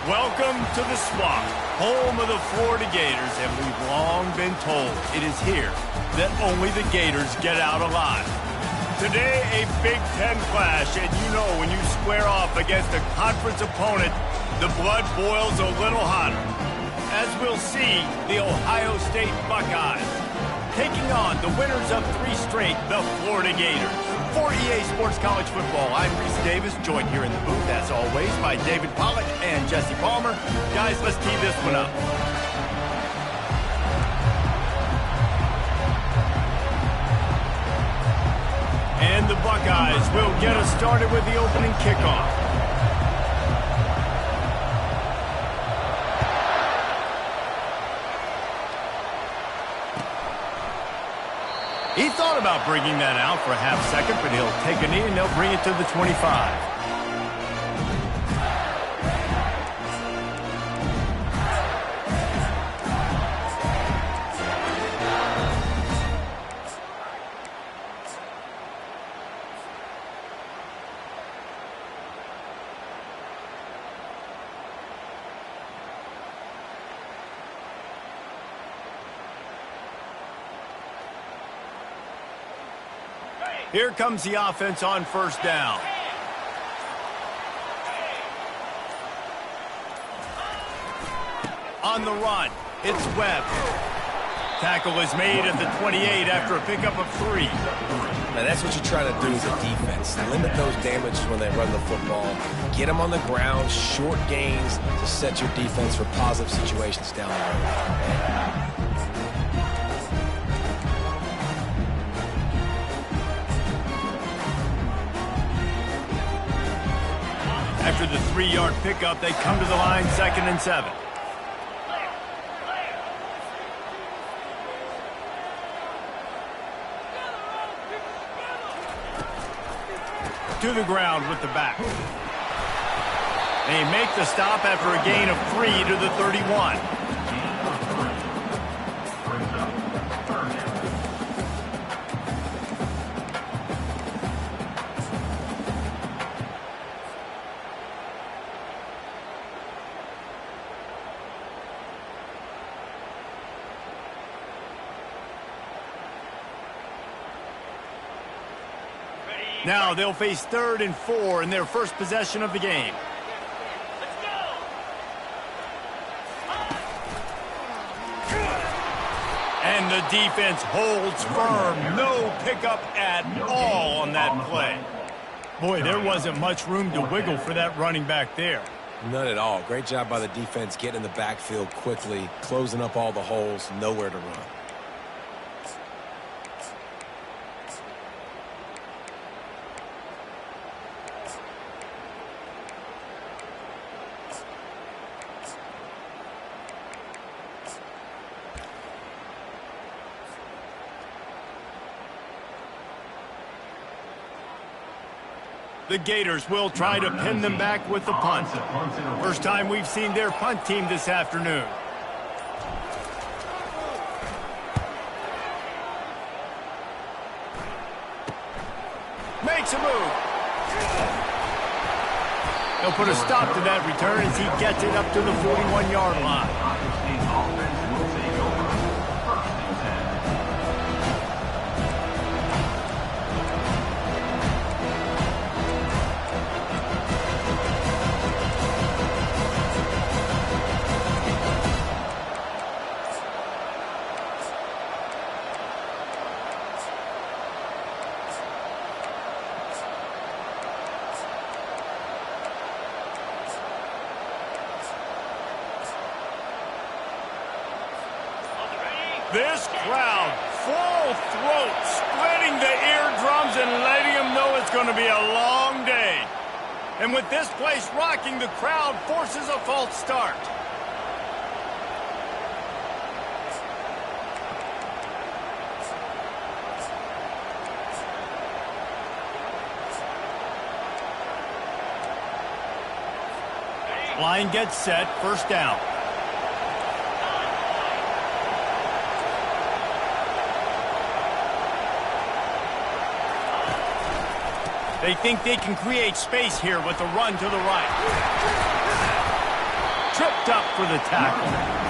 Welcome to the Swamp, home of the Florida Gators, and we've long been told it is here that only the Gators get out alive. Today, a Big Ten clash, and you know when you square off against a conference opponent, the blood boils a little hotter. As we'll see, the Ohio State Buckeyes taking on the winners of 3 straight, the Florida Gators. For EA Sports College Football, I'm Reese Davis, joined here in the booth, as always, by David Pollack and Jesse Palmer. Guys, let's tee this one up. And the Buckeyes will get us started with the opening kickoff. He thought about bringing that out for a half second, but he'll take a knee and they'll bring it to the 25. Here comes the offense on first down. On the run, it's Webb. Tackle is made at the 28 after a pickup of 3. Now that's what you try to do as a defense. Limit those damages when they run the football. Get them on the ground, short gains to set your defense for positive situations down the road. After the 3-yard pickup, they come to the line, 2nd and 7. To the ground with the back. They make the stop after a gain of 3 to the 31. Now they'll face 3rd and 4 in their first possession of the game. And the defense holds firm. No pickup at all on that play. Boy, there wasn't much room to wiggle for that running back there. None at all. Great job by the defense getting in the backfield quickly, closing up all the holes, nowhere to run. The Gators will try to pin them back with the punt. First time we've seen their punt team this afternoon. Makes a move. He'll put a stop to that return as he gets it up to the 41-yard line. This crowd, full throat, splitting the eardrums and letting them know it's going to be a long day. And with this place rocking, the crowd forces a false start. Line gets set, first down. They think they can create space here with a run to the right. tripped up for the tackle.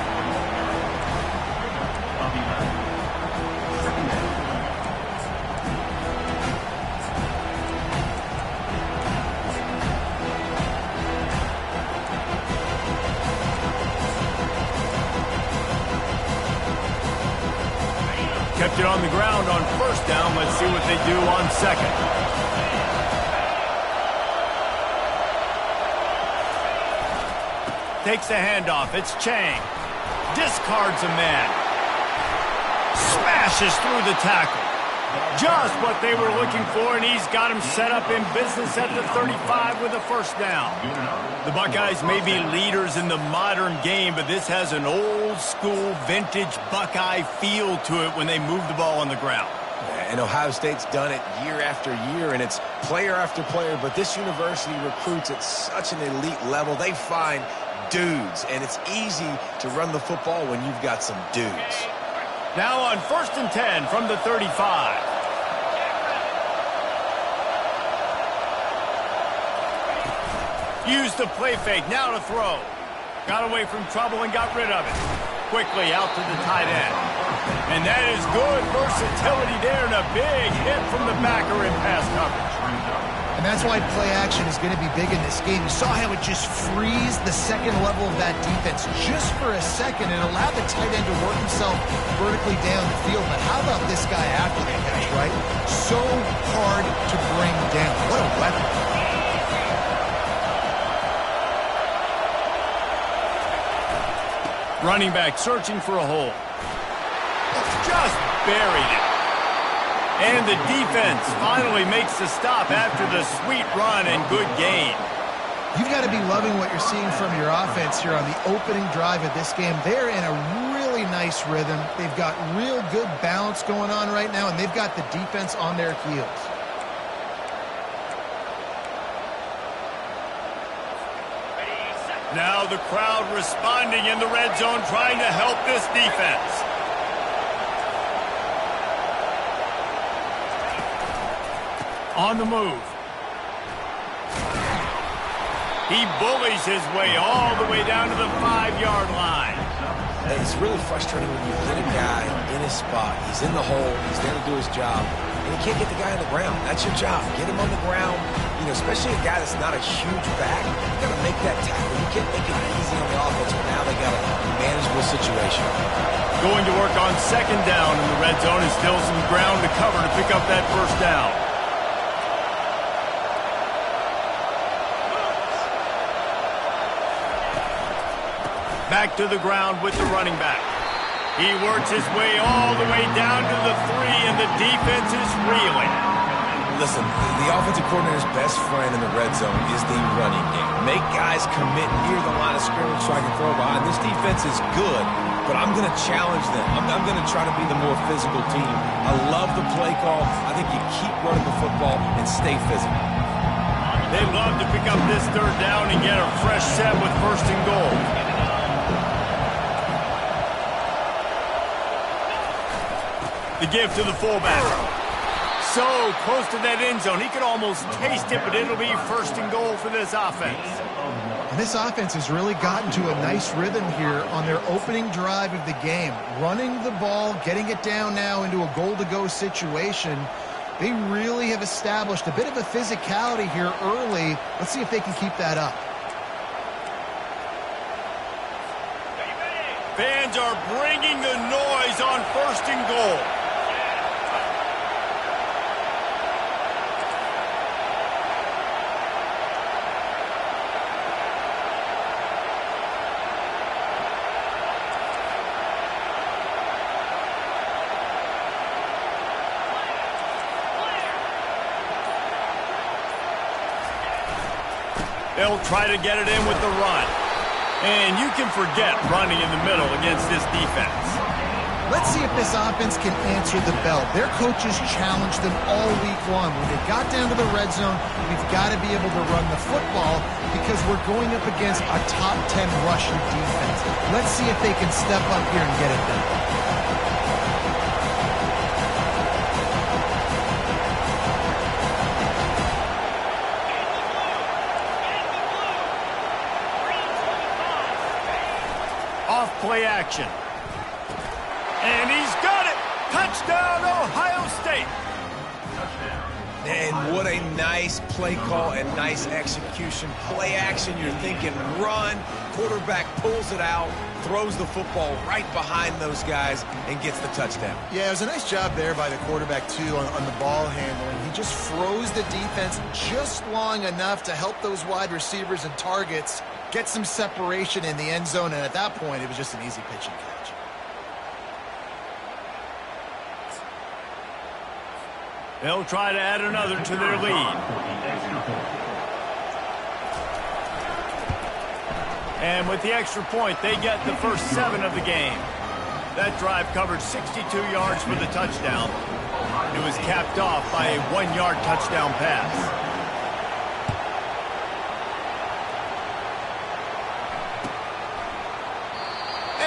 Kept it on the ground on first down. Let's see what they do on second. Takes the handoff. It's Chang. Discards a man. Smashes through the tackle. Just what they were looking for, and he's got him set up in business at the 35 with a first down. The Buckeyes may be leaders in the modern game, but this has an old-school, vintage Buckeye feel to it when they move the ball on the ground. And Ohio State's done it year after year, and it's player after player, but this university recruits at such an elite level. They find dudes, and it's easy to run the football when you've got some dudes. Now on 1st and 10 from the 35. Used the play fake, now to throw. Got away from trouble and got rid of it. Quickly out to the tight end. And that is good versatility there and a big hit from the backer in pass coverage. And that's why play action is going to be big in this game. You saw how it just freezed the second level of that defense just for a second and allowed the tight end to work himself vertically down the field. But how about this guy after the catch, right? So hard to bring down. What a weapon. Running back searching for a hole. Just buried it. And the defense finally makes the stop after the sweet run and good gain. You've got to be loving what you're seeing from your offense here on the opening drive of this game. They're in a really nice rhythm. They've got real good balance going on right now, and they've got the defense on their heels. Now the crowd responding in the red zone, trying to help this defense. On the move. He bullies his way all the way down to the 5-yard line. It's really frustrating when you get a guy in his spot. He's in the hole. He's there to do his job. And you can't get the guy on the ground. That's your job. Get him on the ground. You know, especially a guy that's not a huge back. You got to make that tackle. You can't make it easy on the offense, but now they got a manageable situation. Going to work on second down in the red zone, and still some ground to cover to pick up that first down. Back to the ground with the running back. He works his way all the way down to the 3, and the defense is reeling. Listen, the offensive coordinator's best friend in the red zone is the running game. Make guys commit near the line of scrimmage so I can throw behind. This defense is good, but I'm going to challenge them. I'm going to try to be the more physical team. I love the play call. I think you keep running the football and stay physical. They love to pick up this third down and get a fresh set with 1st and goal. The give to the fullback. So close to that end zone. He could almost taste it, but it'll be 1st and goal for this offense. And this offense has really gotten to a nice rhythm here on their opening drive of the game. Running the ball, getting it down now into a goal-to-go situation. They really have established a bit of a physicality here early. Let's see if they can keep that up. Fans are bringing the noise on 1st and goal. They'll try to get it in with the run. And you can forget running in the middle against this defense. Let's see if this offense can answer the bell. Their coaches challenged them all week long. When they got down to the red zone, we've got to be able to run the football because we're going up against a top 10 rushing defense. Let's see if they can step up here and get it done. play action. And he's got it! Touchdown, Ohio State! And what a nice play call and nice execution. Play action, you're thinking run. Quarterback pulls it out, throws the football right behind those guys, and gets the touchdown. Yeah, it was a nice job there by the quarterback, too, on the ball handling. He just froze the defense just long enough to help those wide receivers and targets get some separation in the end zone, and at that point, it was just an easy pitch and catch. They'll try to add another to their lead. And with the extra point, they get the first 7 of the game. That drive covered 62 yards for the touchdown. It was capped off by a 1-yard touchdown pass.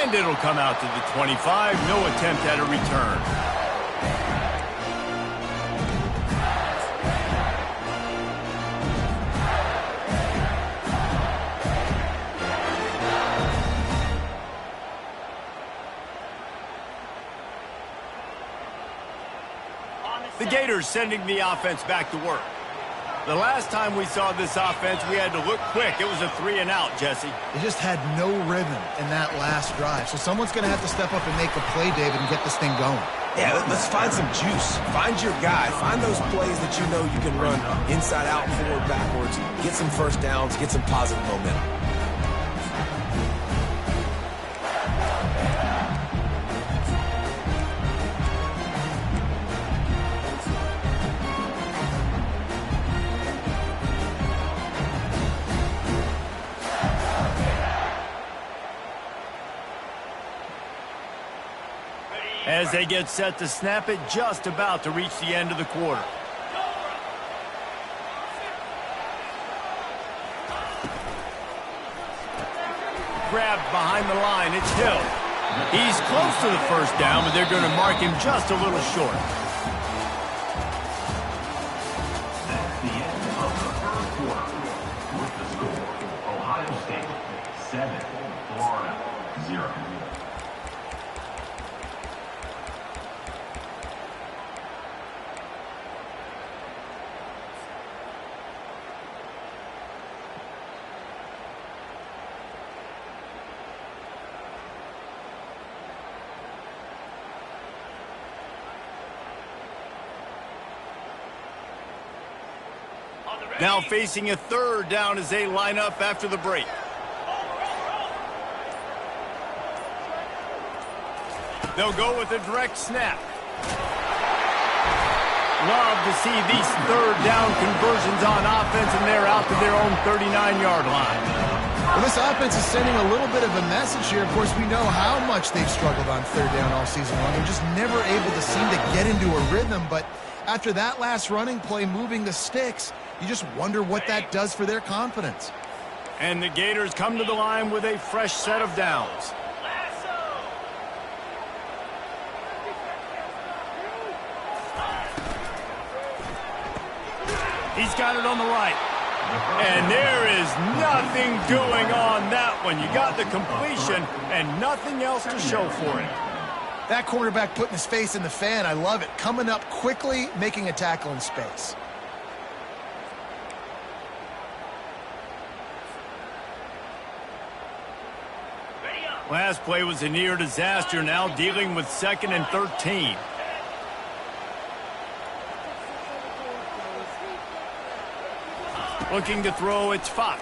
And it'll come out to the 25. No attempt at a return. The Gators sending the offense back to work. The last time we saw this offense, we had to look quick. It was a 3-and-out, Jesse. They just had no rhythm in that last drive. So someone's going to have to step up and make a play, David, and get this thing going. Yeah, let's find some juice. Find your guy. Find those plays that you know you can run inside out, forward, backwards. Get some first downs. Get some positive momentum. As they get set to snap it, just about to reach the end of the quarter. Grabbed behind the line, it's Hill. He's close to the first down, but they're going to mark him just a little short. That's the end of the third quarter. With the score, Ohio State 7, Florida 0. Now facing a 3rd down as they line up after the break. They'll go with a direct snap. Love to see these 3rd down conversions on offense, and they're out to their own 39-yard line. Well, this offense is sending a little bit of a message here. Of course, we know how much they've struggled on 3rd down all season long. They're just never able to seem to get into a rhythm, but after that last running play moving the sticks, you just wonder what that does for their confidence. And the Gators come to the line with a fresh set of downs. He's got it on the right. And there is nothing doing on that one. You got the completion and nothing else to show for it. That quarterback putting his face in the fan, I love it. Coming up quickly, making a tackle in space. Last play was a near disaster, now dealing with 2nd and 13. Looking to throw, it's Fox.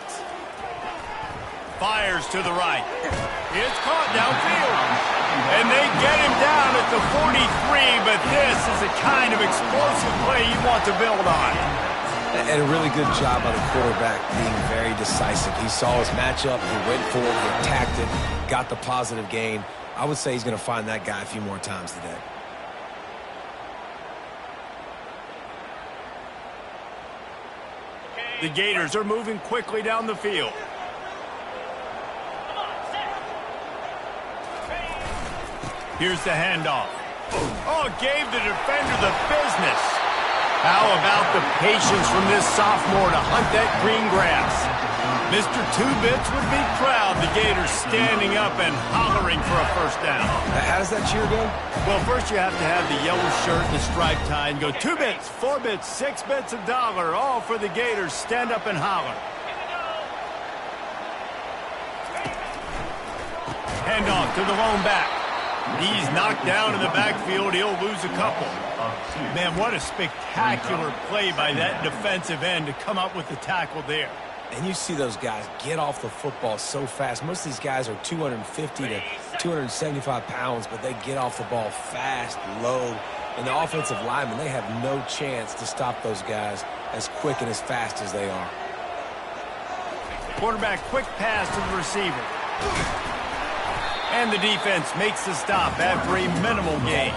Fires to the right. It's caught downfield. And they get him down at the 43, but this is the kind of explosive play you want to build on. And a really good job by the quarterback being very decisive. He saw his matchup, he went for it, he attacked it, got the positive gain. I would say he's going to find that guy a few more times today. The Gators are moving quickly down the field. Here's the handoff. Oh, gave the defender the business. How about the patience from this sophomore to hunt that green grass? Mr. Two-Bits would be proud. The Gators standing up and hollering for a first down. How does that cheer go? Well, first you have to have the yellow shirt and the striped tie and go 2 bits, 4 bits, 6 bits, $1, all for the Gators. Stand up and holler. Hand off to the lone back. He's knocked down in the backfield. He'll lose a couple. Man, what a spectacular play by that defensive end to come up with the tackle there. And you see those guys get off the football so fast. Most of these guys are 250 to 275 pounds, but they get off the ball fast, low. And the offensive linemen, they have no chance to stop those guys as quick and as fast as they are. Quarterback, quick pass to the receiver. And the defense makes the stop after a minimal gain.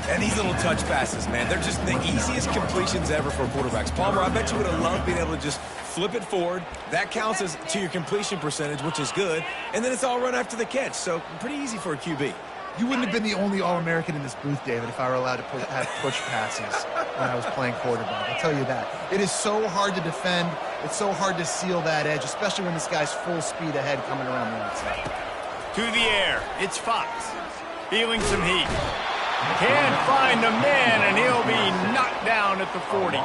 And these little touch passes, man, they're just the easiest completions ever for quarterbacks. Palmer, I bet you would have loved being able to just flip it forward. That counts as to your completion percentage, which is good. And then it's all run after the catch. So pretty easy for a QB. You wouldn't have been the only All-American in this booth, David, if I were allowed to have push passes when I was playing quarterback. I'll tell you that. It is so hard to defend. It's so hard to seal that edge, especially when this guy's full speed ahead coming around the outside. To the air, it's Fox. Feeling some heat. Can't find the man, and he'll be knocked down at the 40.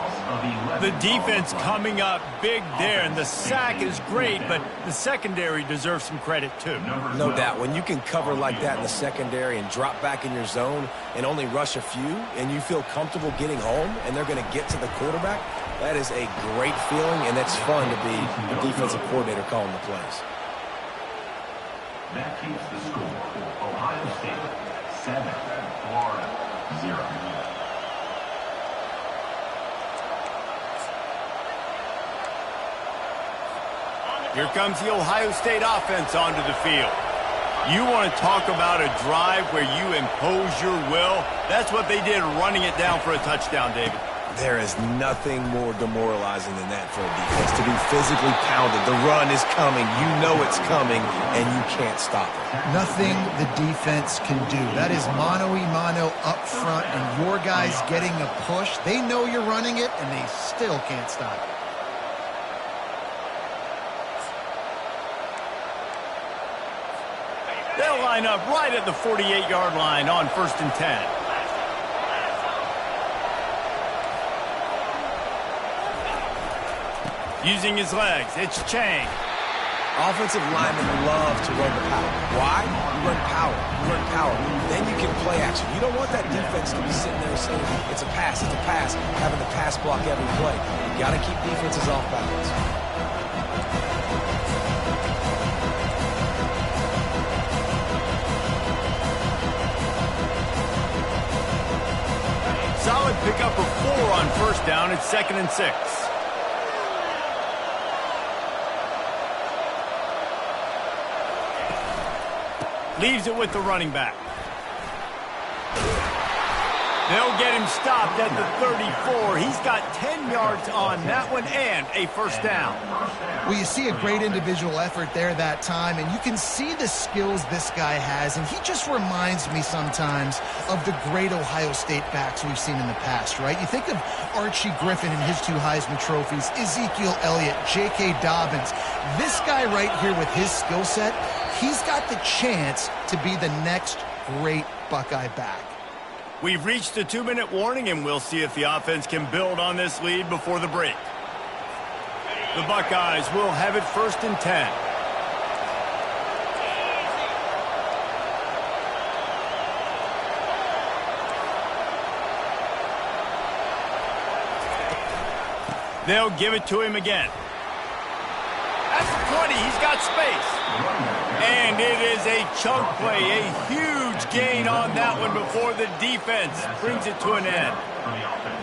The defense coming up big there, and the sack is great, but the secondary deserves some credit too. No doubt. When you can cover like that in the secondary and drop back in your zone and only rush a few, and you feel comfortable getting home, and they're going to get to the quarterback, that is a great feeling, and it's fun to be the defensive coordinator calling the plays. That keeps the score. Ohio State 7, Florida 0. Here comes the Ohio State offense onto the field. You want to talk about a drive where you impose your will? That's what they did, running it down for a touchdown, David. There is nothing more demoralizing than that for a defense, to be physically pounded. The run is coming. You know it's coming, and you can't stop it. Nothing the defense can do. That is mano-a-mano up front, and your guys getting a push. They know you're running it, and they still can't stop it. They'll line up right at the 48-yard line on 1st and 10. Using his legs, it's Chang. Offensive linemen love to run the power. Why? You run power. You run power. Then you can play action. You don't want that defense to be sitting there saying, it's a pass, having the pass block every play. You got to keep defenses off balance. Solid pickup of 4 on 1st down. It's 2nd and 6. Leaves it with the running back. They'll get him stopped at the 34. He's got 10 yards on that one and a 1st down. Well, you see a great individual effort there that time, and you can see the skills this guy has, and he just reminds me sometimes of the great Ohio State backs we've seen in the past, right? You think of Archie Griffin and his 2 Heisman trophies, Ezekiel Elliott, J.K. Dobbins. This guy right here with his skill set, he's got the chance to be the next great Buckeye back. We've reached the 2-minute warning, and we'll see if the offense can build on this lead before the break. The Buckeyes will have it 1st and 10. They'll give it to him again. That's the 20. He's got space. And it is a chunk play, a huge gain on that one before the defense brings it to an end.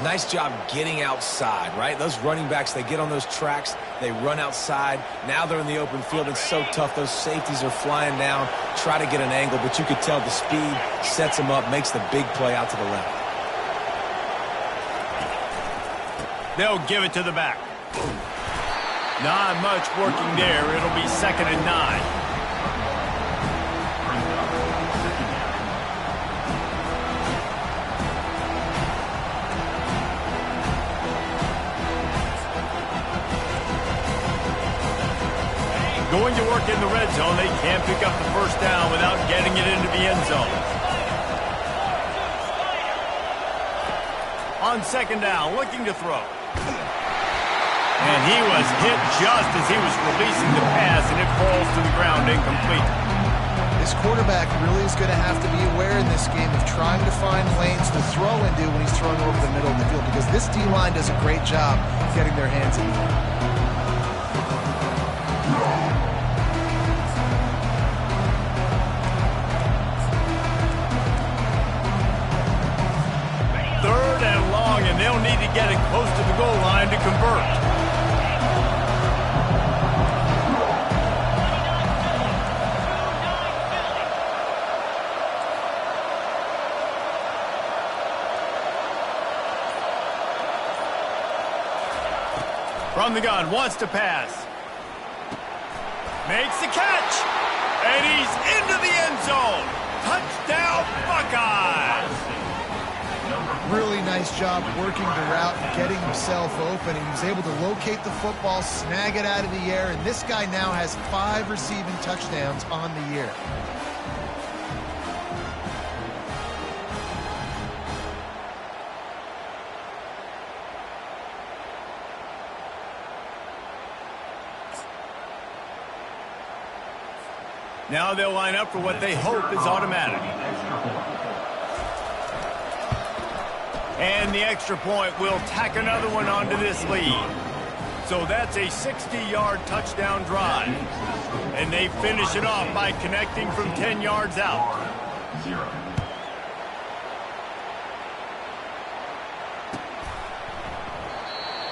Nice job getting outside, right? Those running backs, they get on those tracks, they run outside. Now they're in the open field. It's so tough. Those safeties are flying down, try to get an angle, but you could tell the speed sets them up, makes the big play out to the left. They'll give it to the back. Not much working there. It'll be 2nd and 9. Going to work in the red zone, they can't pick up the first down without getting it into the end zone. On second down, looking to throw. And he was hit just as he was releasing the pass, and it falls to the ground incomplete. This quarterback really is going to have to be aware in this game of trying to find lanes to throw into when he's throwing over the middle of the field, because this D-line does a great job getting their hands in the air. Third and long, and they'll need to get it close to the goal line to convert. From the gun, wants to pass. Makes the catch. And he's into the end zone. Touchdown, Buckeyes. Really nice job working the route and getting himself open. He was able to locate the football, snag it out of the air, and this guy now has 5 receiving touchdowns on the year. Now they'll line up for what they hope is automatic. And the extra point will tack another one onto this lead. So that's a 60-yard touchdown drive. And they finish it off by connecting from 10 yards out.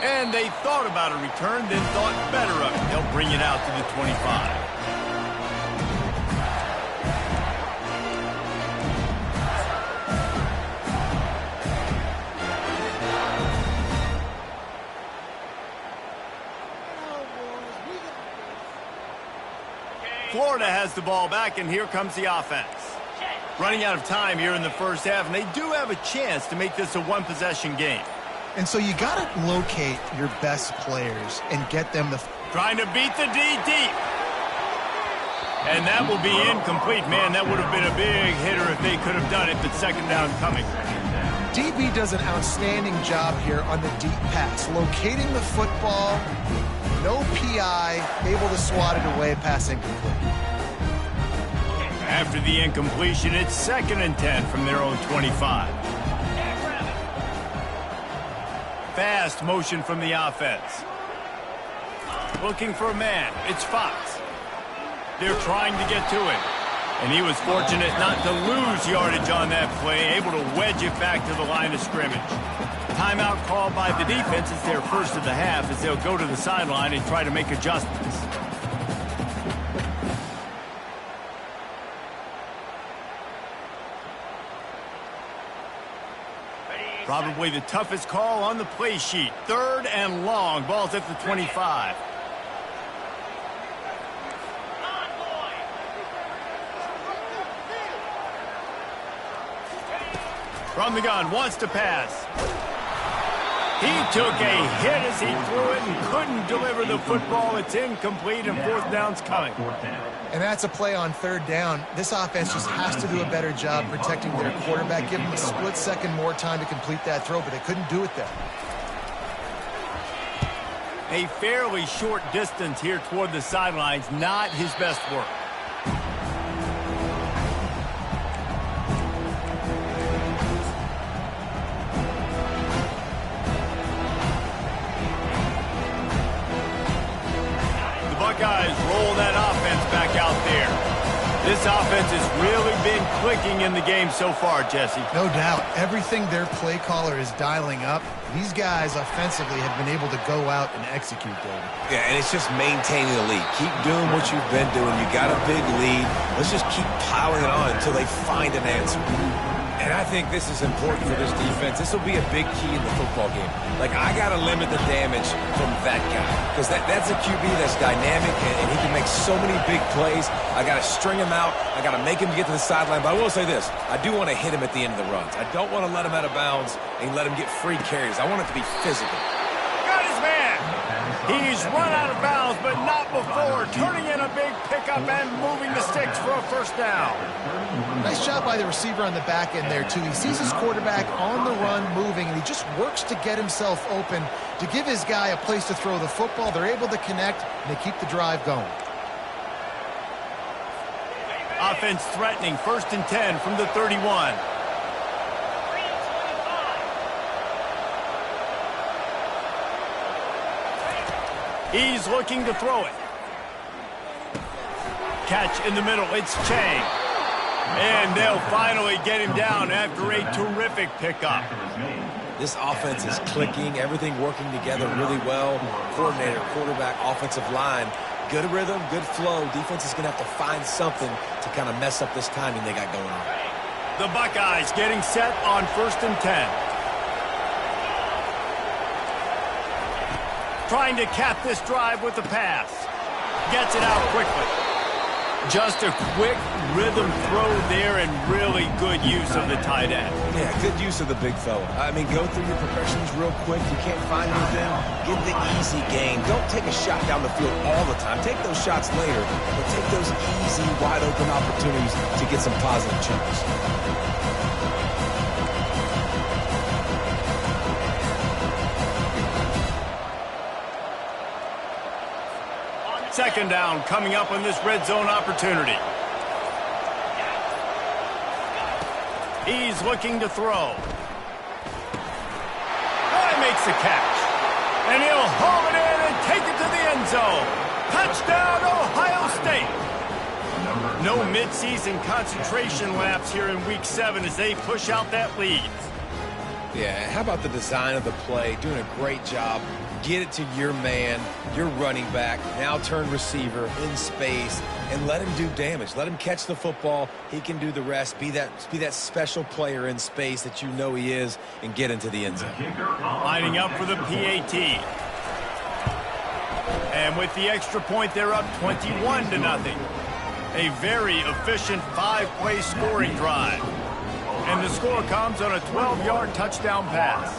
And they thought about a return, then thought better of it. They'll bring it out to the 25. Florida has the ball back, and here comes the offense. Running out of time here in the first half, and they do have a chance to make this a one-possession game. And so you got to locate your best players and get them the... Trying to beat the D deep. And that will be incomplete. Man, that would have been a big hitter if they could have done it, but second down coming. DB does an outstanding job here on the deep pass, locating the football. No PI, able to swat it away, pass incomplete. After the incompletion, it's 2nd and 10 from their own 25. Fast motion from the offense. Looking for a man. It's Fox. They're trying to get to him. And he was fortunate not to lose yardage on that play, able to wedge it back to the line of scrimmage. Timeout called by the defense is their first of the half as they'll go to the sideline and try to make adjustments. Probably the toughest call on the play sheet. 3rd and long. Ball's at the 25. From the gun, wants to pass. He took a hit as he threw it and couldn't deliver the football. It's incomplete, and 4th down's coming. And that's a play on 3rd down. This offense just has to do a better job protecting their quarterback. Give him a split second more time to complete that throw, but they couldn't do it there. A fairly short distance here toward the sidelines, not his best work. Buckeyes roll that offense back out there. This offense has really been clicking in the game so far, Jesse. No doubt. Everything their play caller is dialing up, these guys offensively have been able to go out and execute, David. Yeah, and it's just maintaining the lead. Keep doing what you've been doing. You got a big lead. Let's just keep piling it on until they find an answer. And I think this is important for this defense. This will be a big key in the football game. Like, I got to limit the damage from that guy. Because that's a QB that's dynamic, and he can make so many big plays. I got to string him out. I got to make him get to the sideline. But I will say this. I do want to hit him at the end of the runs. I don't want to let him out of bounds and let him get free carries. I want it to be physical. Got his man. He's run out of bounds, but not before. Turning in a big pickup and moving the sticks for a first down. Nice job by the receiver on the back end there, too. He sees his quarterback on the run moving, and he just works to get himself open to give his guy a place to throw the football. They're able to connect, and they keep the drive going. Offense threatening, 1st and 10 from the 31. He's looking to throw it. Catch in the middle, it's Chang. And they'll finally get him down after a terrific pickup. This offense is clicking, everything working together really well. Coordinator, quarterback, offensive line. Good rhythm, good flow. Defense is going to have to find something to kind of mess up this timing they got going on. The Buckeyes getting set on 1st and 10. Trying to cap this drive with the pass. Gets it out quickly. Just a quick rhythm throw there and really good use of the tight end. Yeah, good use of the big fella. I mean, go through your progressions real quick. You can't find anything, get the easy gain. Don't take a shot down the field all the time. Take those shots later, but take those easy, wide-open opportunities to get some positive chunks. Second down coming up on this red zone opportunity. He's looking to throw. Oh, he makes the catch. And he'll haul it in and take it to the end zone. Touchdown, Ohio State. No midseason concentration lapse here in Week 7 as they push out that lead. Yeah, how about the design of the play? Doing a great job. Get it to your man, your running back, now turn receiver in space, and let him do damage. Let him catch the football. He can do the rest. Be that special player in space that you know he is, and get into the end zone. Lining up for the PAT. And with the extra point, they're up 21-0. A very efficient 5-play scoring drive. And the score comes on a 12-yard touchdown pass.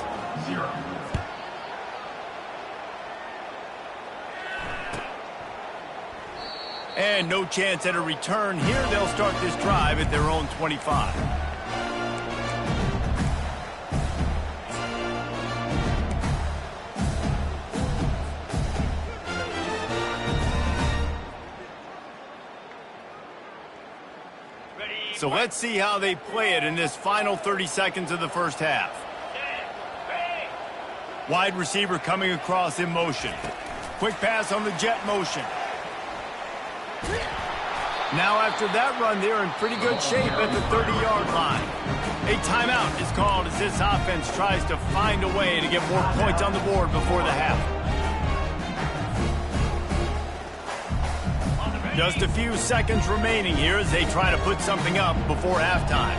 And no chance at a return here. They'll start this drive at their own 25. So let's see how they play it in this final 30 seconds of the first half. Wide receiver coming across in motion. Quick pass on the jet motion. Now after that run, they're in pretty good shape at the 30-yard line. A timeout is called as this offense tries to find a way to get more points on the board before the half. Just a few seconds remaining here as they try to put something up before halftime.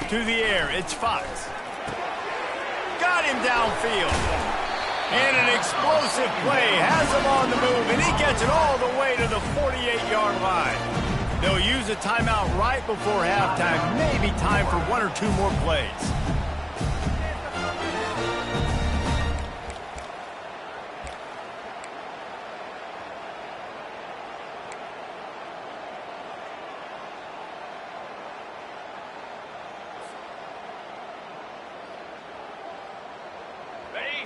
To the air, it's Fox. Got him downfield. And an explosive play has him on the move, and he gets it all the way to the 48-yard line. They'll use a timeout right before halftime. Maybe time for 1 or 2 more plays.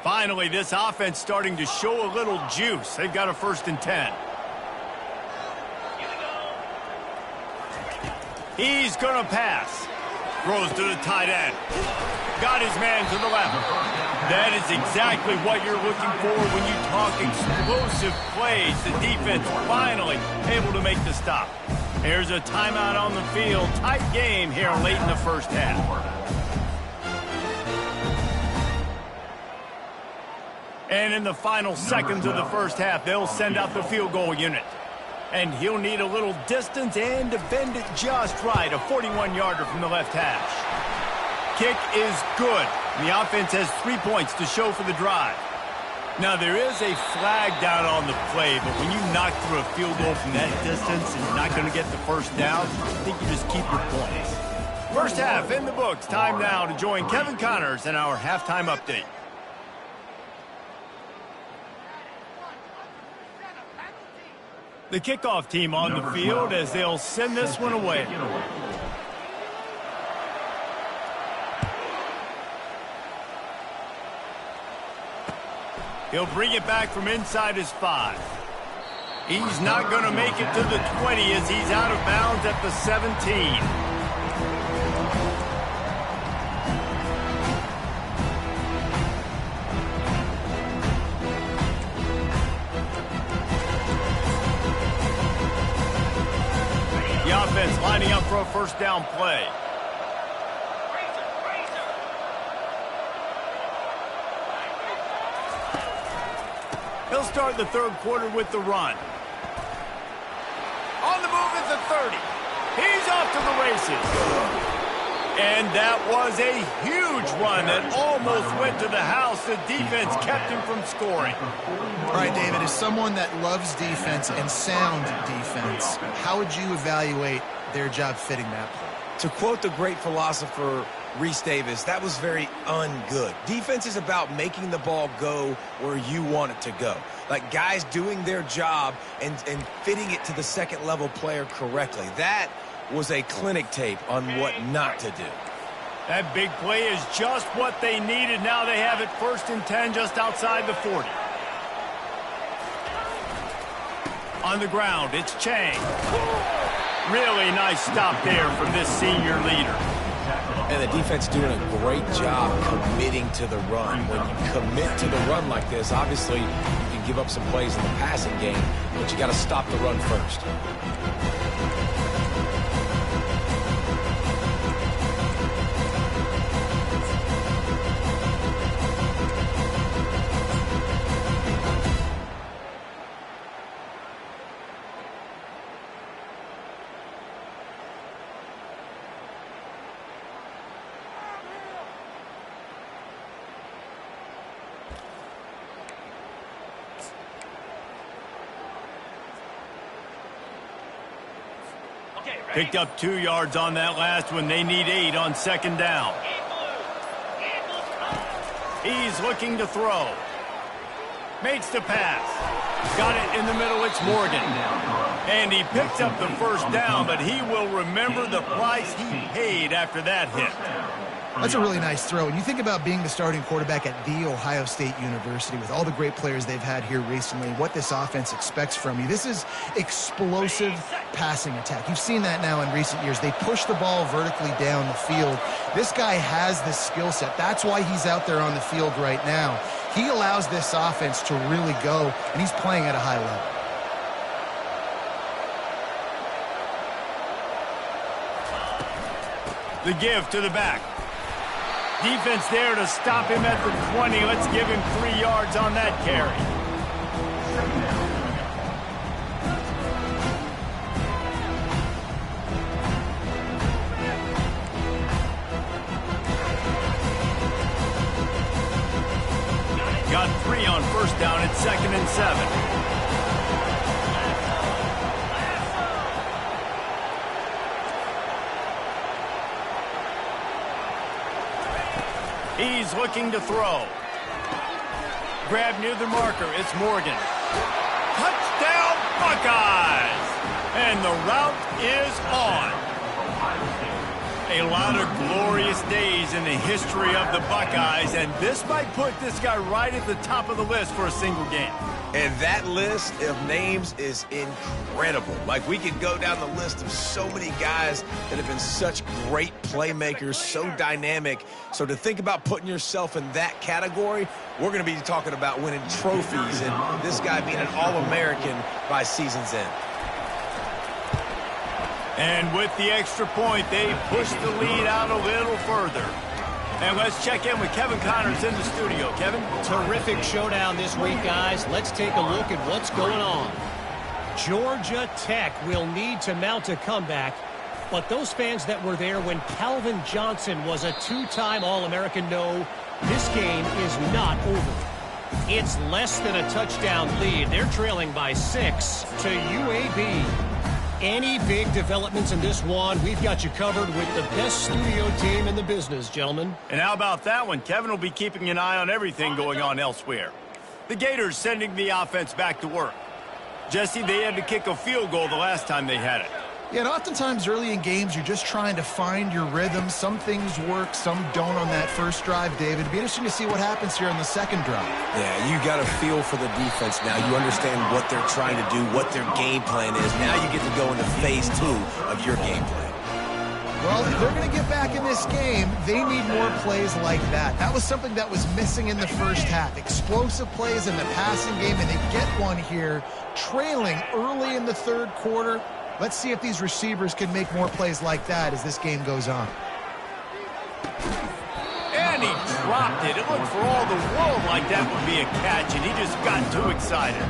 Finally, this offense starting to show a little juice. They've got a 1st and 10. He's going to pass. Throws to the tight end. Got his man to the left. That is exactly what you're looking for when you talk explosive plays. The defense finally able to make the stop. Here's a timeout on the field. Tight game here late in the first half. And in the final seconds of the first half, they'll send out the field goal unit. And he'll need a little distance and to bend it just right. A 41-yarder from the left hash. Kick is good. The offense has 3 points to show for the drive. Now, there is a flag down on the play, but when you knock through a field goal from that distance and you're not going to get the first down, I think you just keep your points. First half in the books. Time now to join Kevin Connors in our halftime update. The kickoff team on the field as they'll send this one away. He'll bring it back from inside his 5. He's not going to make it to the 20 as he's out of bounds at the 17. The offense lining up for a first down play. He'll start the third quarter with the run. On the move at the 30. He's off to the races. And that was a huge run that almost went to the house. The defense kept him from scoring. All right, David, as someone that loves defense and sound defense, how would you evaluate their job fitting that play? To quote the great philosopher Reese Davis, that was very ungood. Defense is about making the ball go where you want it to go. Like guys doing their job and fitting it to the second level player correctly. That was a clinic tape on what not to do. That big play is just what they needed. Now they have it 1st and 10 just outside the 40. On the ground, it's Chang. Really nice stop there from this senior leader. And the defense doing a great job committing to the run. When you commit to the run like this, obviously you can give up some plays in the passing game, but you got to stop the run first. Picked up 2 yards on that last one. They need 8 on second down. He's looking to throw. Makes the pass. Got it in the middle. It's Morgan. And he picks up the first down, but he will remember the price he paid after that hit. That's a really nice throw. And you think about being the starting quarterback at The Ohio State University with all the great players they've had here recently, what this offense expects from you. This is explosive passing attack. You've seen that now in recent years. They push the ball vertically down the field. This guy has this skill set. That's why he's out there on the field right now. He allows this offense to really go, and he's playing at a high level. The give to the back. Defense there to stop him at the 20. Let's give him 3 yards on that carry. Got 3 on first down at 2nd and 7. He's looking to throw. Grab near the marker. It's Morgan. Touchdown, Buckeyes! And the route is on. A lot of glorious days in the history of the Buckeyes, and this might put this guy right at the top of the list for a single game. And that list of names is incredible. Like, we could go down the list of so many guys that have been such great playmakers, so dynamic. So to think about putting yourself in that category, we're going to be talking about winning trophies and this guy being an All-American by season's end. And with the extra point, they push the lead out a little further. And let's check in with Kevin Connors in the studio. Kevin? Terrific showdown this week, guys. Let's take a look at what's going on. Georgia Tech will need to mount a comeback, but those fans that were there when Calvin Johnson was a 2-time All-American know this game is not over. It's less than a touchdown lead. They're trailing by 6 to UAB. Any big developments in this one, we've got you covered with the best studio team in the business, gentlemen. And how about that one? Kevin will be keeping an eye on everything going on elsewhere. The Gators sending the offense back to work. Jesse, they had to kick a field goal the last time they had it. Yeah, and oftentimes early in games, you're just trying to find your rhythm. Some things work, some don't on that first drive, David. It'll be interesting to see what happens here on the second drive. Yeah, you got a feel for the defense now. You understand what they're trying to do, what their game plan is. Now you get to go into phase 2 of your game plan. Well, if they're going to get back in this game, they need more plays like that. That was something that was missing in the first half. Explosive plays in the passing game, and they get one here, trailing early in the third quarter. Let's see if these receivers can make more plays like that as this game goes on. And he dropped it. It looked for all the world like that would be a catch, and he just got too excited.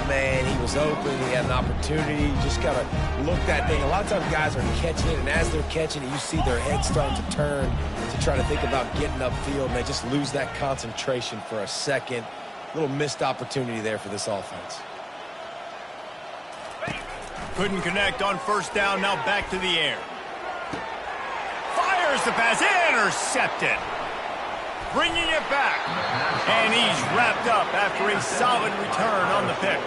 Man, he was open. He had an opportunity. You just got to look that thing. A lot of times guys are catching it, and as they're catching it, you see their head starting to turn to try to think about getting upfield, and they just lose that concentration for a second. Little missed opportunity there for this offense. Couldn't connect on first down, now back to the air. Fires the pass, intercepted. Bringing it back. And he's wrapped up after a solid return on the pick.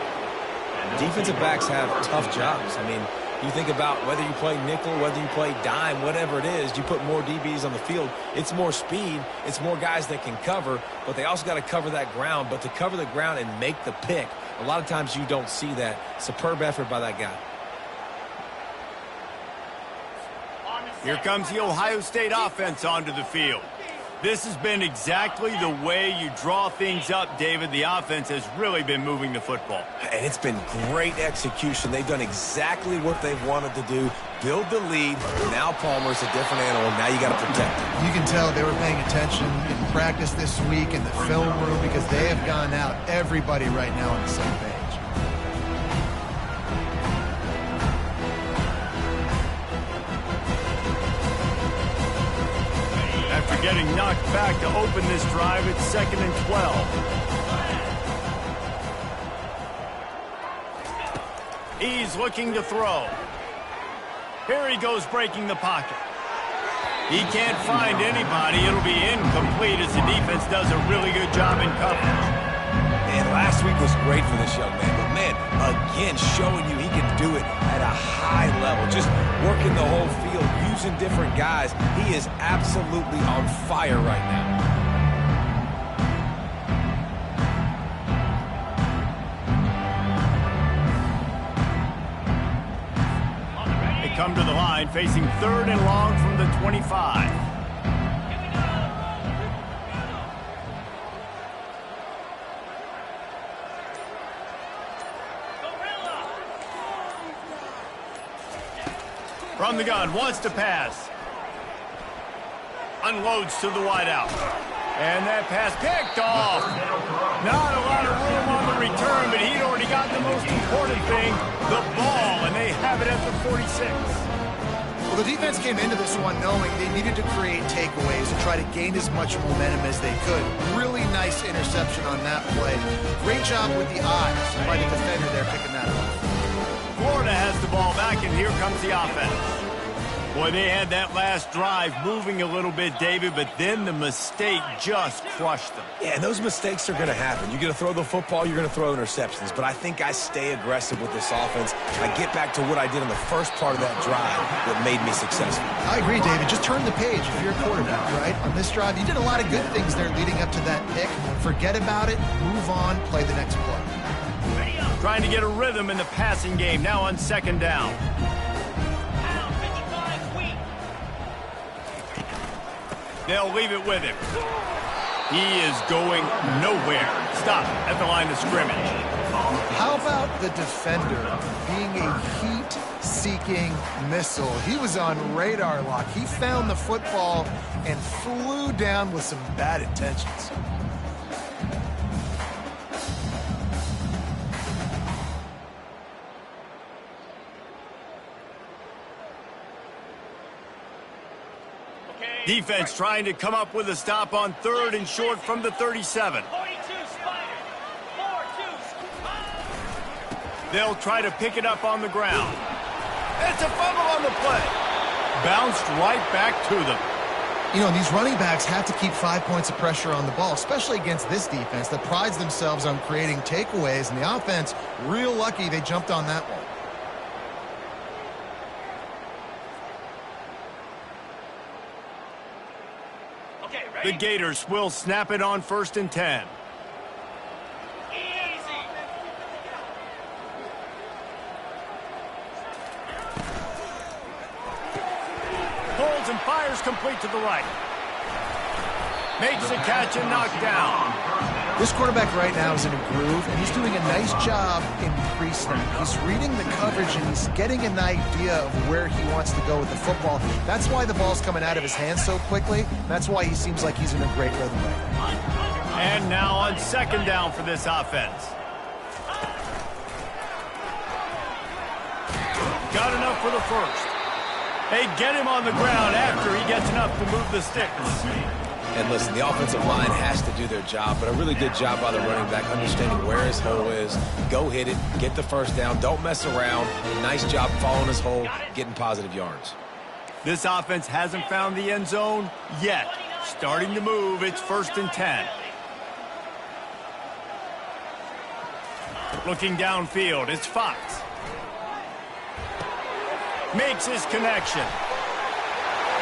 Defensive backs have tough jobs. I mean, you think about whether you play nickel, whether you play dime, whatever it is, you put more DBs on the field. It's more speed. It's more guys that can cover, but they also got to cover that ground. But to cover the ground and make the pick, a lot of times you don't see that. Superb effort by that guy. Here comes the Ohio State offense onto the field. This has been exactly the way you draw things up, David. The offense has really been moving the football. And it's been great execution. They've done exactly what they've wanted to do. Build the lead. Now Palmer's a different animal. Now you got to protect him. You can tell they were paying attention in practice this week in the film room because they have gone out, everybody right now on the same page. After getting knocked back to open this drive, it's 2nd and 12. He's looking to throw. Here he goes breaking the pocket. He can't find anybody. It'll be incomplete as the defense does a really good job in coverage. And last week was great for this young man. But, man, again, showing you he can do it at a high level. Just working the whole field, using different guys. He is absolutely on fire right now. They come to the line facing 3rd and long from the 25. From the gun, wants to pass. Unloads to the wideout. And that pass picked off. Not a lot of room on the return, but he'd already got the most important thing, the ball, and they have it at the 46. Well, the defense came into this one knowing they needed to create takeaways and try to gain as much momentum as they could. Really nice interception on that play. Great job with the eyes by the defender there picking that up. Florida has the ball back, and here comes the offense. Boy, they had that last drive moving a little bit, David, but then the mistake just crushed them. Yeah, and those mistakes are going to happen. You're going to throw the football, you're going to throw interceptions. But I think I stay aggressive with this offense. I get back to what I did in the first part of that drive that made me successful. I agree, David. Just turn the page if you're a quarterback, right? On this drive, you did a lot of good things there leading up to that pick. Forget about it, move on, play the next play. Trying to get a rhythm in the passing game, now on 2nd down. They'll leave it with him. He is going nowhere. Stop at the line of scrimmage. How about the defender being a heat-seeking missile? He was on radar lock. He found the football and flew down with some bad intentions. Defense trying to come up with a stop on 3rd and short from the 37. They'll try to pick it up on the ground. It's a fumble on the play. Bounced right back to them. You know, these running backs have to keep 5 points of pressure on the ball, especially against this defense that prides themselves on creating takeaways, and the offense, real lucky they jumped on that one. The Gators will snap it on 1st and 10. Pulls and fires complete to the right. Makes a catch and knocked down. This quarterback right now is in a groove, and he's doing a nice job in pre-snap. He's reading the coverage, and he's getting an idea of where he wants to go with the football. That's why the ball's coming out of his hands so quickly. That's why he seems like he's in a great rhythm right now. And now on 2nd down for this offense. Got enough for the first. They get him on the ground after he gets enough to move the sticks. And listen, the offensive line has to do their job, but a really good job by the running back understanding where his hole is. Go hit it, get the first down, don't mess around. Nice job following his hole, getting positive yards. This offense hasn't found the end zone yet. Starting to move, it's 1st and 10. Looking downfield, it's Fox. Makes his connection.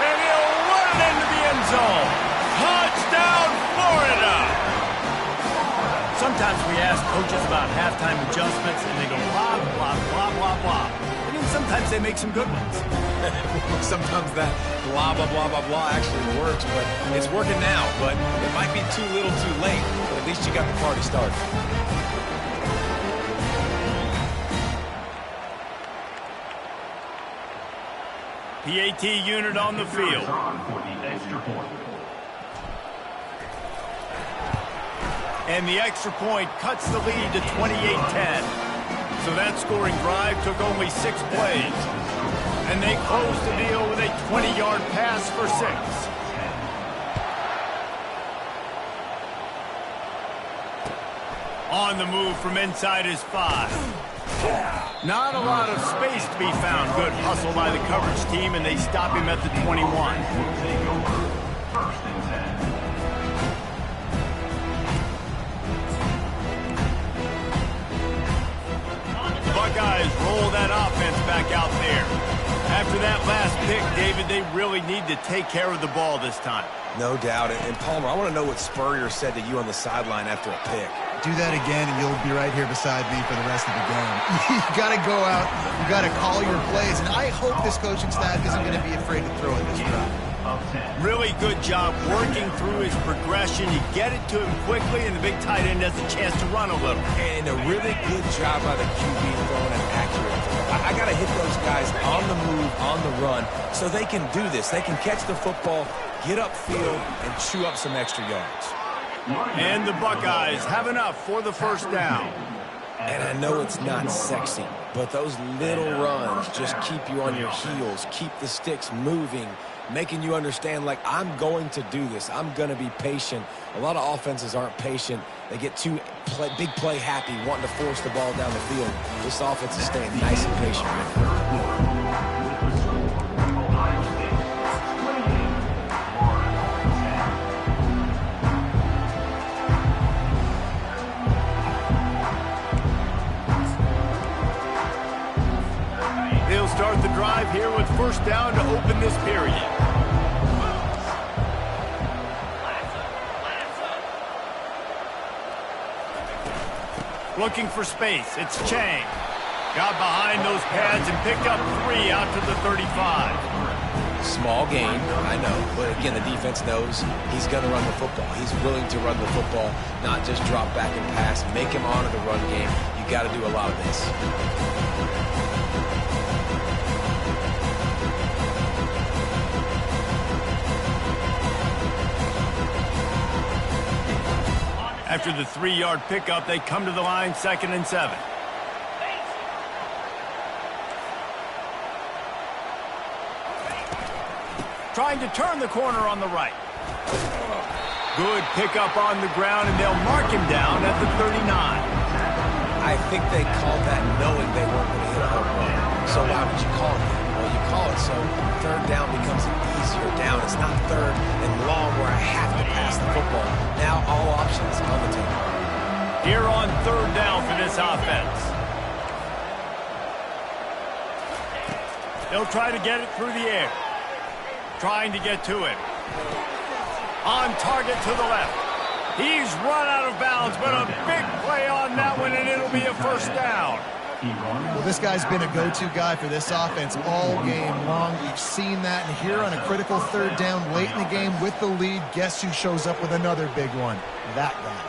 And he'll run it into the end zone. Touchdown, Florida! Sometimes we ask coaches about halftime adjustments, and they go blah, blah, blah, blah, blah. And then sometimes they make some good ones. Sometimes that blah, blah, blah, blah, blah actually works, but it's working now. But it might be too little too late, but at least you got the party started. PAT unit on the field. And the extra point cuts the lead to 28-10. So that scoring drive took only 6 plays. And they closed the deal with a 20-yard pass for 6. On the move from inside his 5. Not a lot of space to be found. Good hustle by the coverage team, and they stop him at the 21. The Buckeyes roll that offense back out there. After that last pick, David, they really need to take care of the ball this time. No doubt. And Palmer, I want to know what Spurrier said to you on the sideline after a pick. Do that again, and you'll be right here beside me for the rest of the game. You got to go out. You got to call your plays, and I hope this coaching staff isn't going to be afraid to throw it this drive. Really good job working through his progression. You get it to him quickly, and the big tight end has a chance to run a little. And a really good job by the QB throwing it accurate. I got to hit those guys on the move, on the run, so they can do this. They can catch the football, get upfield, and chew up some extra yards. And the Buckeyes have enough for the first down. And I know it's not sexy, but those little runs just keep you on your heels, keep the sticks moving, making you understand, like, I'm going to do this. I'm going to be patient. A lot of offenses aren't patient. They get too big play happy, wanting to force the ball down the field. This offense is staying nice and patient. They'll start the drive here with first down to open this period. Looking for space. It's Chang. Got behind those pads and picked up 3 out to the 35. Small gain, I know, but again, the defense knows he's going to run the football. He's willing to run the football, not just drop back and pass, make him honor the run game. You got to do a lot of this. After the 3-yard pickup, they come to the line, 2nd and 7. Trying to turn the corner on the right. Good pickup on the ground, and they'll mark him down at the 39. I think they called that knowing they weren't going to hit a home run. So why would you call it that? Well, you call it so third down becomes an easier down. It's not third and long where I have to pass the football. Now all options on the table. Here on third down for this offense. They'll try to get it through the air. Trying to get to it. On target to the left. He's run out of bounds, but a big play on that one, and it'll be a first down. Well, this guy's been a go-to guy for this offense all game long. We've seen that, and here on a critical third down late in the game with the lead, guess who shows up with another big one? That guy.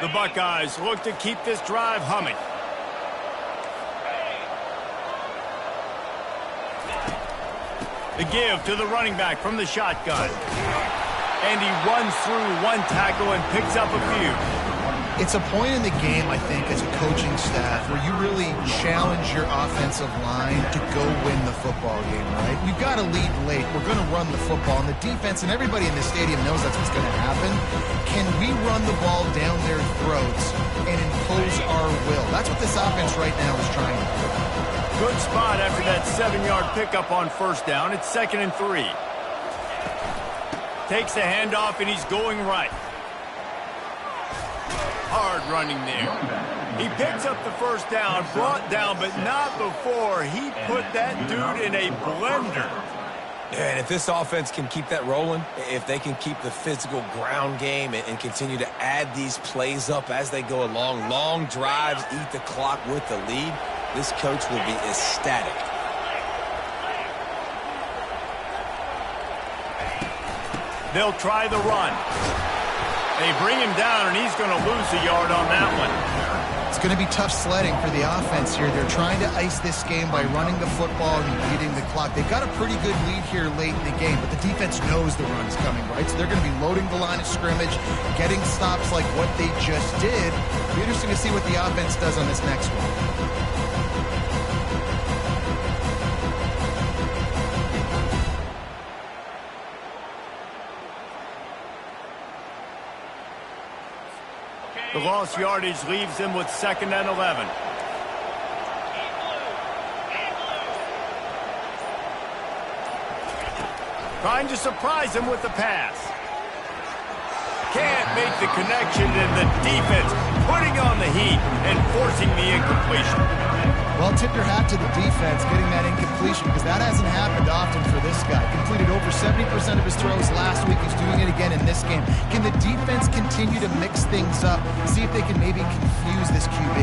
The Buckeyes look to keep this drive humming. The give to the running back from the shotgun. And he runs through one tackle and picks up a few. It's a point in the game, I think, as a coaching staff where you really challenge your offensive line to go win the football game, right? We've got to lead late. We're going to run the football. And the defense and everybody in the stadium knows that's what's going to happen. Can we run the ball down their throats and impose our will? That's what this offense right now is trying to do. Good spot after that 7-yard pickup on first down. It's 2nd and 3. Takes the handoff, and he's going right. Hard running there. He picks up the first down, brought down, but not before he put that dude in a blender. Yeah, and if this offense can keep that rolling, if they can keep the physical ground game and continue to add these plays up as they go along, long drives, eat the clock with the lead, this coach will be ecstatic. They'll try the run. They bring him down, and he's going to lose a yard on that one. It's going to be tough sledding for the offense here. They're trying to ice this game by running the football and beating the clock. They've got a pretty good lead here late in the game, but the defense knows the run is coming, right? So they're going to be loading the line of scrimmage, getting stops like what they just did. It'll be interesting to see what the offense does on this next one. The lost yardage leaves him with 2nd and 11. Trying to surprise him with the pass. Can't make the connection, and the defense putting on the heat and forcing the incompletion. Well, tip your hat to the defense getting that incompletion because that hasn't happened often for this guy. Completed over 70% of his throws last week. He's doing it again in this game. Can the defense continue to mix things up? See if they can maybe confuse this QB.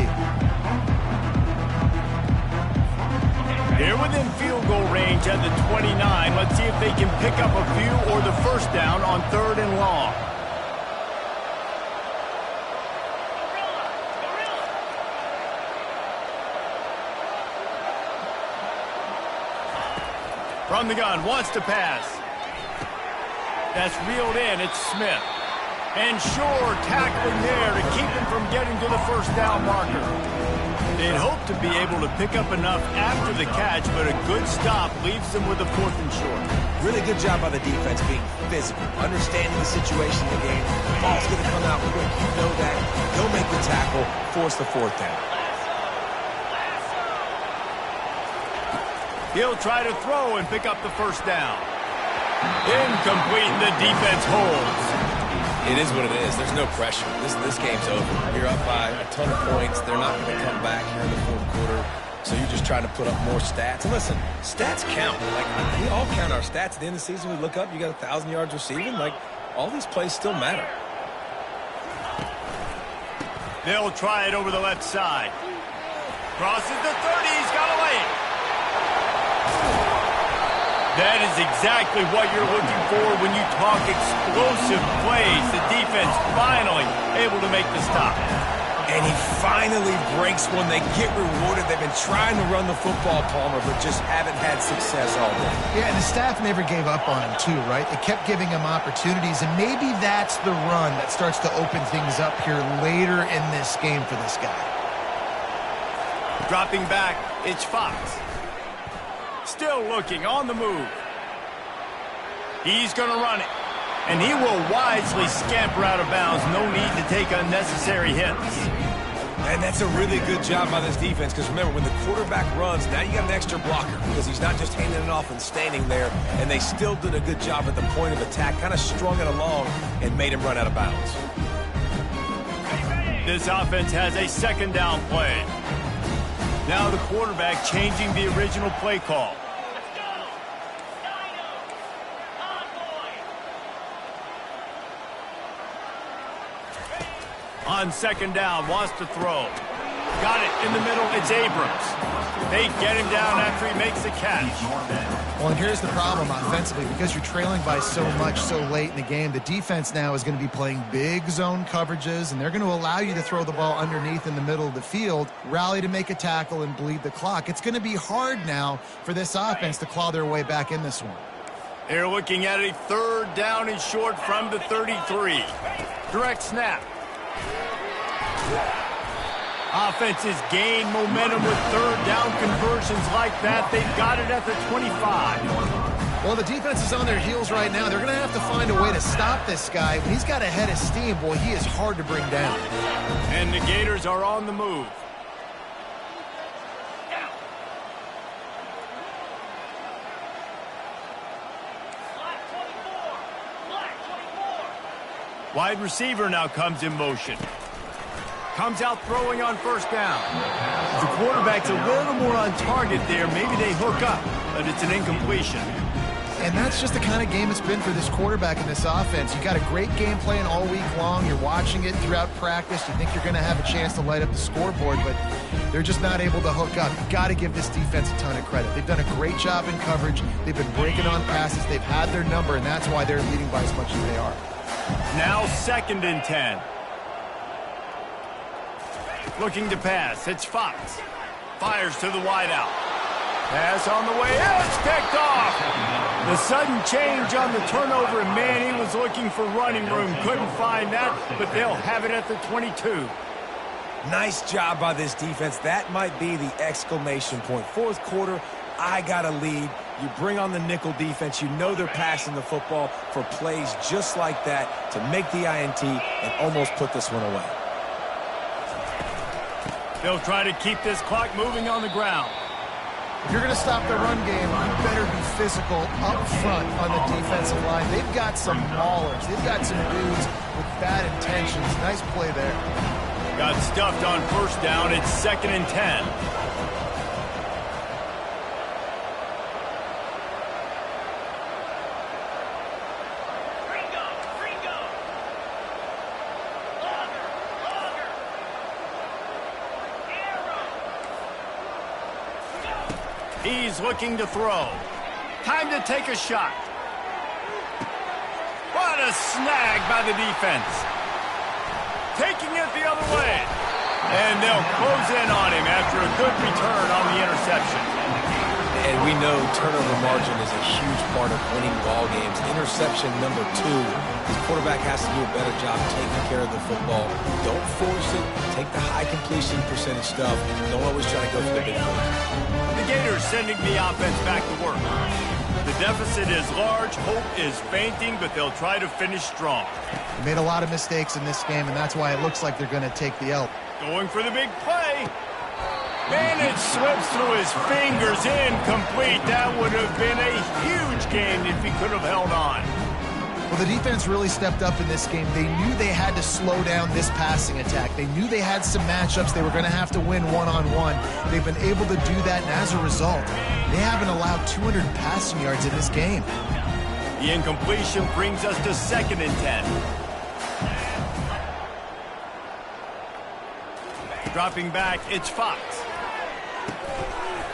They're within field goal range at the 29. Let's see if they can pick up a few or the first down on 3rd and long. From the gun, wants to pass. That's reeled in, it's Smith. And Shore tackling there to keep him from getting to the first down marker. They'd hope to be able to pick up enough after the catch, but a good stop leaves them with a 4th and short. Really good job by the defense being physical, understanding the situation in the game. The ball's going to come out quick, you know that. Go make the tackle, force the 4th down. He'll try to throw and pick up the first down. Incomplete, and the defense holds. It is what it is. There's no pressure. This game's over. You're up by a ton of points. They're not going to come back here in the 4th quarter. So you're just trying to put up more stats. And listen, stats count. Like, we all count our stats. At the end of the season, we look up, you got 1,000 yards receiving. Like, all these plays still matter. They'll try it over the left side. Crosses the 30. He's got away. That is exactly what you're looking for when you talk explosive plays. The defense finally able to make the stop. And he finally breaks one. They get rewarded. They've been trying to run the football, Palmer, but just haven't had success all day. Yeah, and the staff never gave up on him, too, right? They kept giving him opportunities, and maybe that's the run that starts to open things up here later in this game for this guy. Dropping back, it's Fox. Still looking on the move. He's going to run it. And he will wisely scamper out of bounds. No need to take unnecessary hits. And that's a really good job by this defense, because remember, when the quarterback runs, now you got an extra blocker, because he's not just handing it off and standing there, and they still did a good job at the point of attack, kind of strung it along and made him run out of bounds. This offense has a second down play. Now the quarterback changing the original play call. On second down, wants to throw. Got it in the middle, it's Abrams. They get him down after he makes the catch. Well, and here's the problem offensively. Because you're trailing by so much so late in the game, the defense now is going to be playing big zone coverages, and they're going to allow you to throw the ball underneath in the middle of the field, rally to make a tackle, and bleed the clock. It's going to be hard now for this offense to claw their way back in this one. They're looking at a third down and short from the 33. Direct snap. Offenses gain momentum with third down conversions like that. They've got it at the 25. Well, the defense is on their heels right now. They're going to have to find a way to stop this guy. When he's got a head of steam, boy, he is hard to bring down. And the Gators are on the move. Wide receiver now comes in motion. Comes out throwing on first down. The quarterback's a little more on target there. Maybe they hook up, but it's an incompletion. And that's just the kind of game it's been for this quarterback in this offense. You got a great game plan all week long. You're watching it throughout practice. You think you're going to have a chance to light up the scoreboard, but they're just not able to hook up. You've got to give this defense a ton of credit. They've done a great job in coverage. They've been breaking on passes. They've had their number, and that's why they're leading by as much as they are. Now 2nd and 10. Looking to pass. It's Fox. Fires to the wideout. Pass on the way. It's picked off. The sudden change on the turnover, and man, he was looking for running room. Couldn't find that, but they'll have it at the 22. Nice job by this defense. That might be the exclamation point. Fourth quarter, I got a lead. You bring on the nickel defense. You know they're passing the football for plays just like that to make the INT and almost put this one away. They'll try to keep this clock moving on the ground. If you're going to stop the run game, you better be physical up front on the defensive line. They've got some maulers. They've got some dudes with bad intentions. Nice play there. Got stuffed on first down. It's 2nd and 10. He's looking to throw. Time to take a shot. What a snag by the defense. Taking it the other way. And they'll close in on him after a good return on the interception. And we know turnover margin is a huge part of winning ball games. Interception number 2. His quarterback has to do a better job taking care of the football. Don't force it. Take the high completion percentage stuff. Don't always try to go for the big play. The Gators sending the offense back to work. The deficit is large. Hope is fainting, but they'll try to finish strong. They made a lot of mistakes in this game, and that's why it looks like they're going to take the L. Going for the big play. And it slips through his fingers, incomplete. That would have been a huge game if he could have held on. Well, the defense really stepped up in this game. They knew they had to slow down this passing attack. They knew they had some matchups they were going to have to win one-on-one. They've been able to do that, and as a result, they haven't allowed 200 passing yards in this game. The incompletion brings us to 2nd and 10. Dropping back, it's Fox.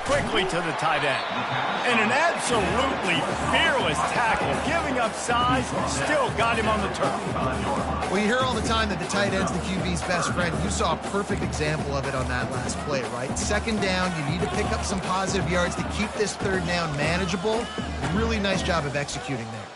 Quickly to the tight end. And an absolutely fearless tackle. Giving up size, still got him on the turf. Well, you hear all the time that the tight end's the QB's best friend. You saw a perfect example of it on that last play, right? 2nd down, you need to pick up some positive yards to keep this 3rd down manageable. Really nice job of executing there.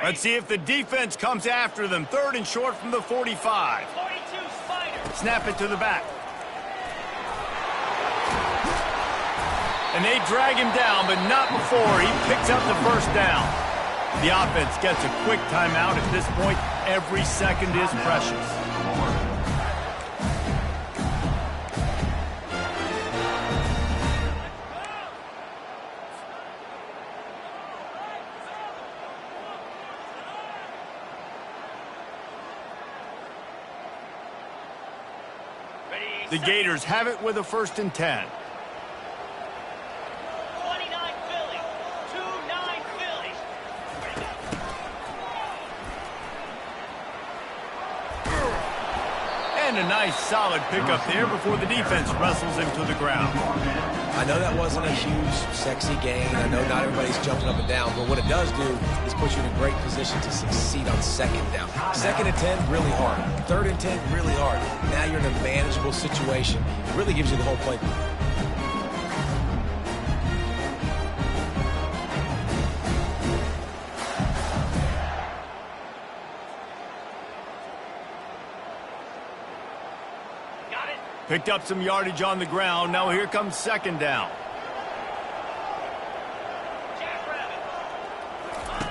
Let's see if the defense comes after them. 3rd and short from the 45. 42 Spider. Snap it to the back. And they drag him down, but not before he picks up the first down. The offense gets a quick timeout. At this point, every second is precious. The Gators have it with a 1st and 10. 29 Philly. 2-9 Philly. And a nice solid pickup there before the defense wrestles him to the ground. I know that wasn't a huge, sexy gain. I know not everybody's jumping up and down, but what it does do is put you in a great position to succeed on 2nd down. 2nd and 10, really hard. 3rd and 10, really hard. Now you're in a manageable situation. It really gives you the whole playbook. Picked up some yardage on the ground. Now here comes 2nd down.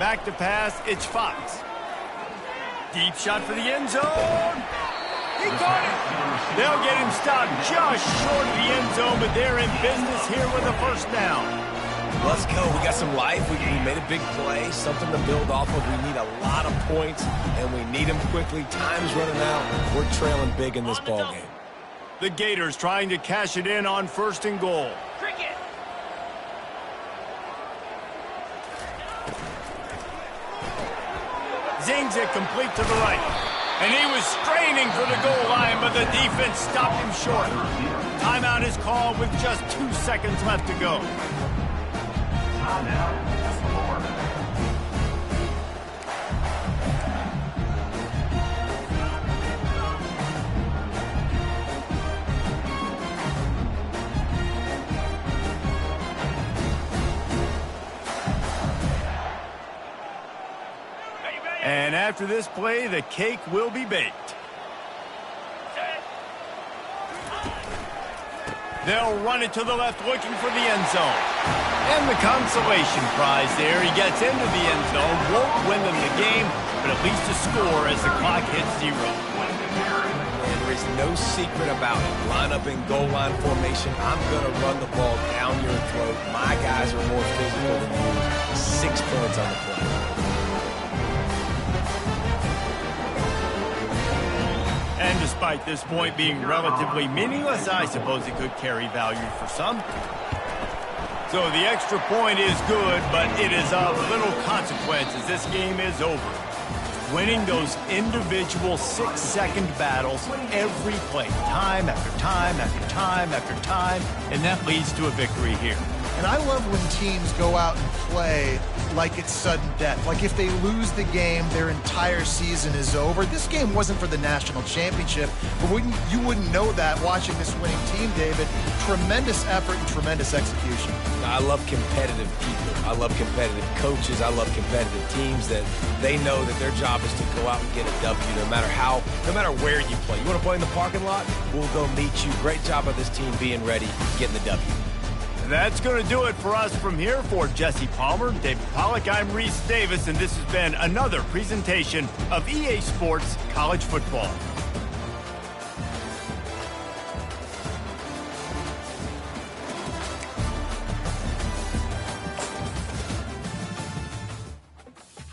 Back to pass. It's Fox. Deep shot for the end zone. He caught it. They'll get him stopped just short of the end zone, but they're in business here with a 1st down. Let's go. We got some life. We made a big play, something to build off of. We need a lot of points, and we need them quickly. Time's running out. We're trailing big in this ball game. The Gators trying to cash it in on 1st and goal. Cricket. Zings it complete to the right. And he was straining for the goal line, but the defense stopped him short. Timeout is called with just 2 seconds left to go. Timeout. Florida. And after this play, the cake will be baked. They'll run it to the left, looking for the end zone. And the consolation prize there. He gets into the end zone, won't win them the game, but at least a score as the clock hits 0. And there is no secret about it. Line up in goal line formation. I'm going to run the ball down your throat. My guys are more physical than you. 6 points on the play. And despite this point being relatively meaningless, I suppose it could carry value for some. So the extra point is good, but it is of little consequence as this game is over. Winning those individual 6-second battles every play, time after time after time after time, and that leads to a victory here. And I love when teams go out and play like it's sudden death. Like if they lose the game, their entire season is over. This game wasn't for the national championship, but you wouldn't know that watching this winning team, David. Tremendous effort and tremendous execution. I love competitive people. I love competitive coaches. I love competitive teams that they know that their job is to go out and get a W no matter where you play. You want to play in the parking lot? We'll go meet you. Great job of this team being ready, getting the W. That's going to do it for us from here. For Jesse Palmer, David Pollack, I'm Reese Davis, and this has been another presentation of EA Sports College Football.